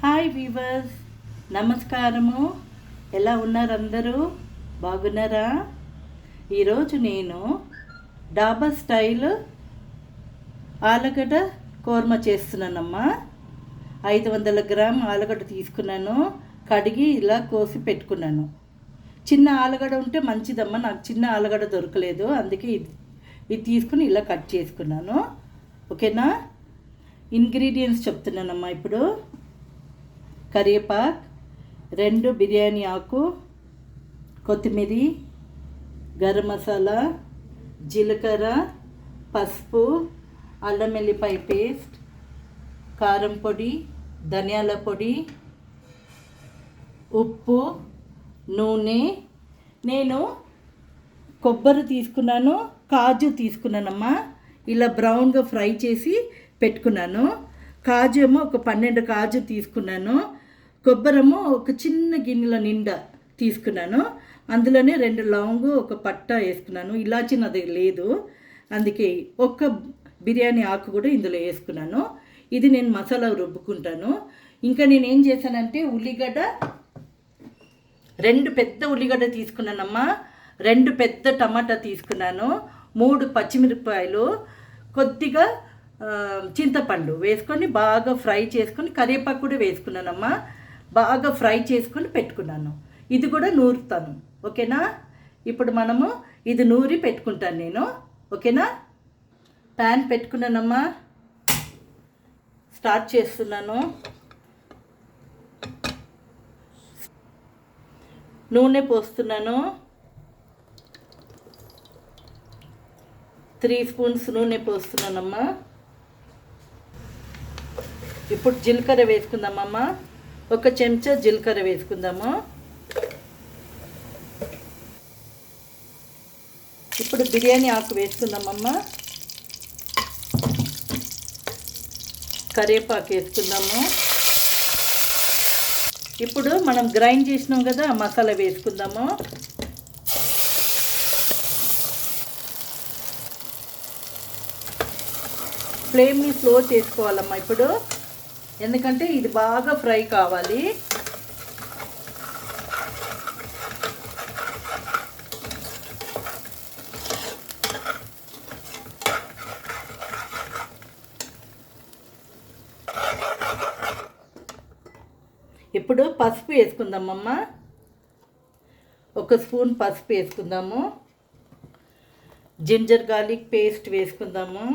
Hi weavers, నమస్కారము. ఎలా ఉన్నారు అందరూ? బాగున్నారా? ఈరోజు నేను డాబా స్టైల్ ఆలుగడ్డ కూర్మ చేస్తున్నానమ్మా. 500 గ్రామ్ ఆలుగడ్డ తీసుకున్నాను, కడిగి ఇలా కోసి పెట్టుకున్నాను. చిన్న ఆలుగడ్డ ఉంటే మంచిదమ్మా, నాకు చిన్న ఆలుగడ్డ దొరకలేదు, అందుకే ఇది తీసుకుని ఇలా కట్ చేసుకున్నాను. ఓకేనా? ఇంగ్రీడియంట్స్ చెప్తున్నానమ్మా. ఇప్పుడు కరివేపాకు, 2 బిర్యానీ ఆకు, కొత్తిమీర, గరం మసాలా, జీలకర్ర, పసుపు, అల్లం వెల్లిపాయ పేస్ట్, కారం పొడి, ధనియాల పొడి, ఉప్పు, నూనె. నేను కొబ్బరి తీసుకున్నాను, కాజు తీసుకున్నానమ్మా. ఇలా బ్రౌన్గా ఫ్రై చేసి పెట్టుకున్నాను. కాజు ఏమో ఒక 12 కాజు తీసుకున్నాను. కొబ్బరేమో ఒక చిన్న గిన్నెల నిండా తీసుకున్నాను. అందులోనే 2 లవంగు, ఒక పట్ట వేసుకున్నాను. ఇలాచి నాది లేదు, అందుకే ఒక్క బిర్యానీ ఆకు కూడా ఇందులో వేసుకున్నాను. ఇది నేను మసాలా రుబ్బుకుంటాను. ఇంకా నేను ఏం చేశానంటే ఉల్లిగడ్డ 2 పెద్ద ఉల్లిగడ్డ తీసుకున్నానమ్మా. 2 పెద్ద టమాటా తీసుకున్నాను. 3 పచ్చిమిరపకాయలు, కొద్దిగా చింతపండు వేసుకొని బాగా ఫ్రై చేసుకొని, కరివేపాకు కూడా వేసుకున్నానమ్మా. బాగా ఫ్రై చేసుకొని పెట్టుకున్నాను. ఇది కూడా నూరుతాను. ఓకేనా? ఇప్పుడు మనము ఇది నూరి పెట్టుకుంటాను నేను. ఓకేనా? ప్యాన్ పెట్టుకున్నానమ్మా, స్టార్ట్ చేస్తున్నాను. నూనె పోస్తున్నాను. 3 స్పూన్స్ నూనె పోస్తున్నానమ్మా. ఇప్పుడు జీలకర్ర వేసుకుందామమ్మా. 1 చెంచా జీలకర్ర వేసుకుందాము. ఇప్పుడు బిర్యానీ ఆకు వేసుకుందామమ్మా. కరివేపాకు వేసుకుందాము. ఇప్పుడు మనం గ్రైండ్ చేసినాం కదా, మసాలా వేసుకుందాము. ఫ్లేమ్ని స్లో చేసుకోవాలమ్మా ఇప్పుడు, ఎందుకంటే ఇది బాగా ఫ్రై కావాలి. ఇప్పుడు పసుపు వేసుకుందామమ్మా. 1 స్పూన్ పసుపు వేసుకుందాము. జింజర్ గార్లిక్ పేస్ట్ వేసుకుందాము.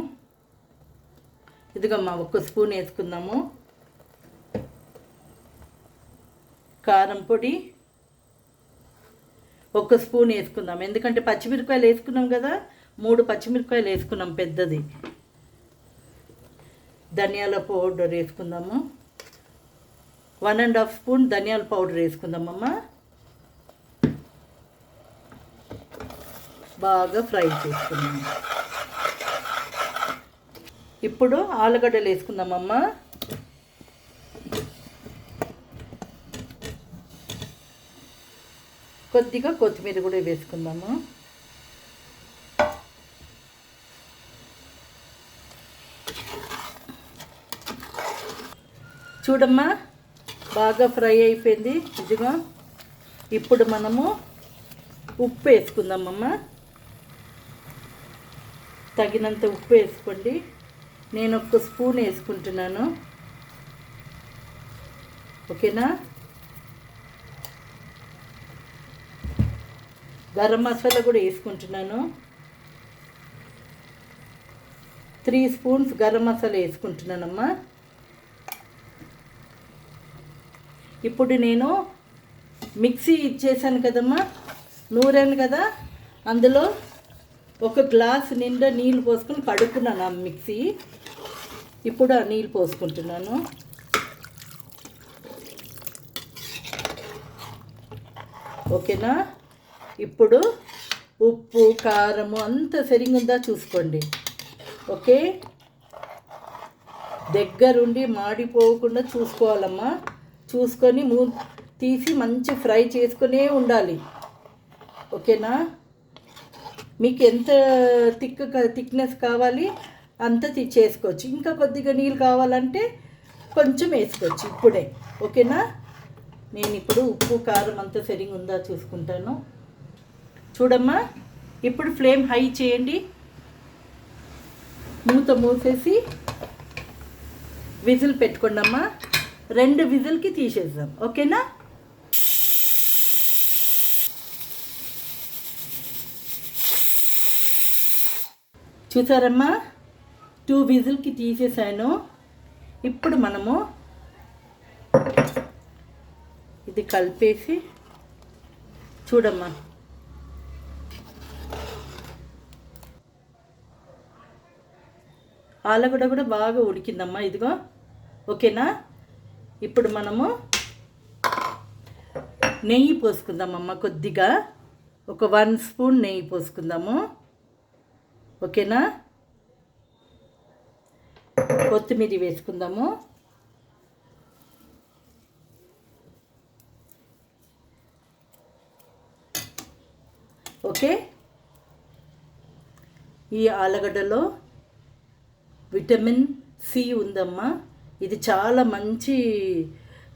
ఇదిగమ్మా 1 స్పూన్ వేసుకుందాము. కారం పొడి 1 స్పూన్ వేసుకుందాం, ఎందుకంటే పచ్చిమిరపకాయలు వేసుకున్నాం కదా, 3 పచ్చిమిరపకాయలు వేసుకున్నాం పెద్దది. ధనియాల పౌడర్ వేసుకుందాము. 1½ స్పూన్ ధనియాల పౌడర్ వేసుకుందామమ్మా. బాగా ఫ్రై చేసుకుందాము. ఇప్పుడు ఆలుగడ్డలు వేసుకుందామమ్మా. కొద్దిగా కొత్తిమీర కూడా వేసుకుందాము. చూడమ్మా, బాగా ఫ్రై అయిపోయింది. ఇదిగో ఇప్పుడు మనము ఉప్పు వేసుకుందామమ్మా. తగినంత ఉప్పు వేసుకోండి. నేను 1 స్పూన్ వేసుకుంటున్నాను. ఓకేనా? గరం మసాలా కూడా వేసుకుంటున్నాను. 3 స్పూన్స్ గరం మసాలా వేసుకుంటున్నానమ్మా. ఇప్పుడు నేను మిక్సీ ఇచ్చేసాను కదమ్మా, నూరాను కదా, అందులో 1 గ్లాస్ నిండా నీళ్ళు పోసుకొని కడుక్కున్నాను ఆ మిక్సీ. ఇప్పుడు ఆ నీళ్ళు పోసుకుంటున్నాను. ఓకేనా? ఇప్పుడు ఉప్పు, కారము అంతా సరిగ్గా చూసుకోండి. ఓకే? దగ్గరుండి మాడిపోకుండా చూసుకోవాలమ్మా. చూసుకొని తీసి మంచి ఫ్రై చేసుకునే ఉండాలి. ఓకేనా? మీకు ఎంత థిక్నెస్ కావాలి అంత చేసుకోవచ్చు. ఇంకా కొద్దిగా నీళ్ళు కావాలంటే కొంచెం వేసుకోవచ్చు ఇప్పుడే. ఓకేనా? నేను ఇప్పుడు ఉప్పు కారం అంతా సరిగ్గా ఉందా చూసుకుంటాను. చూడమ్మా, ఇప్పుడు ఫ్లేమ్ హై చేయండి. మూత మూసేసి విజిల్ పెట్టుకోండమ్మా. 2 విజిల్కి తీసేద్దాం. ఓకేనా? చూసారమ్మా, 2 విజిల్కి తీసేసాను. ఇప్పుడు మనము ఇది కలిపేసి చూడమ్మా. ఆలుగడ్డ కూడా బాగా ఉడికిందమ్మా. ఇదిగో. ఓకేనా? ఇప్పుడు మనము నెయ్యి పోసుకుందామమ్మా. కొద్దిగా ఒక 1 స్పూన్ నెయ్యి పోసుకుందాము. ఓకేనా? కొత్తిమీర వేసుకుందాము. ఓకే. ఈ ఆలుగడ్డలో విటమిన్ సి ఉందమ్మా. ఇది చాలా మంచి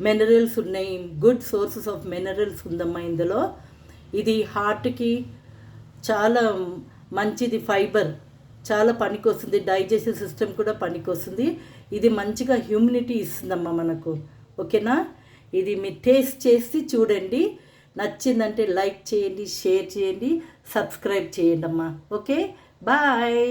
మినరల్స్ ఉన్నాయి. గుడ్ సోర్సెస్ ఆఫ్ మినరల్స్ ఉందమ్మా ఇందులో. ఇది హార్ట్కి చాలా మంచిది. ఫైబర్ చాలా పనికొస్తుంది. డైజెస్టివ్ సిస్టమ్ కూడా పనికొస్తుంది. ఇది మంచిగా హ్యూమినిటీ ఇస్తుందమ్మా మనకు. ఓకేనా? ఇది మీరు టేస్ట్ చేసి చూడండి. నచ్చిందంటే లైక్ చేయండి, షేర్ చేయండి, సబ్స్క్రైబ్ చేయండి అమ్మా. Okay, bye.